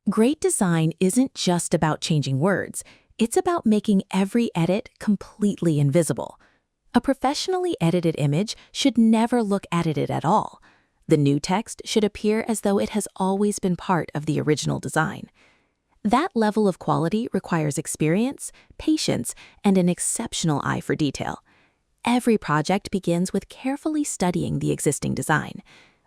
Great design isn't just about changing words, it's about making every edit completely invisible. A professionally edited image should never look edited at all. The new text should appear as though it has always been part of the original design. That level of quality requires experience, patience, and an exceptional eye for detail. Every project begins with carefully studying the existing design.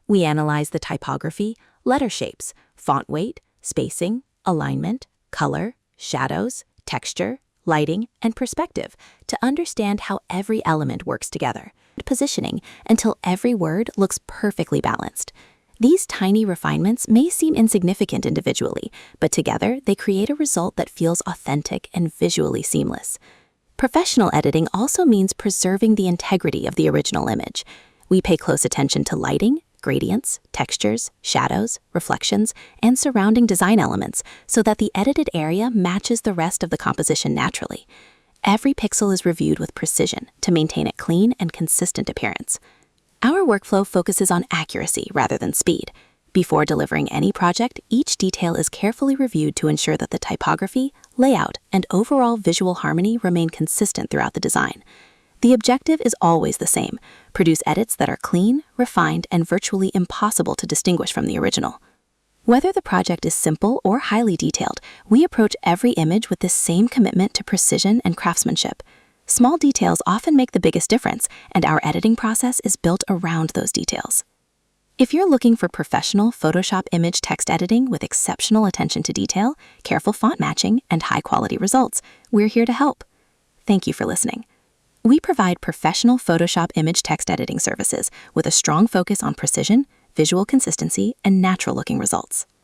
We analyze the typography, letter shapes, font weight, spacing, alignment, color, shadows, texture, lighting, and perspective to understand how every element works together. Positioning until every word looks perfectly balanced. These tiny refinements may seem insignificant individually, but together they create a result that feels authentic and visually seamless. Professional editing also means preserving the integrity of the original image. We pay close attention to lighting, gradients, textures, shadows, reflections, and surrounding design elements so that the edited area matches the rest of the composition naturally. Every pixel is reviewed with precision to maintain a clean and consistent appearance. Our workflow focuses on accuracy rather than speed. Before delivering any project, each detail is carefully reviewed to ensure that the typography, layout, and overall visual harmony remain consistent throughout the design. The objective is always the same: produce edits that are clean, refined, and virtually impossible to distinguish from the original. Whether the project is simple or highly detailed, we approach every image with this same commitment to precision and craftsmanship. Small details often make the biggest difference, and our editing process is built around those details. If you're looking for professional Photoshop image text editing with exceptional attention to detail, careful font matching, and high-quality results, we're here to help. Thank you for listening. We provide professional Photoshop image text editing services with a strong focus on precision, visual consistency, and natural-looking results.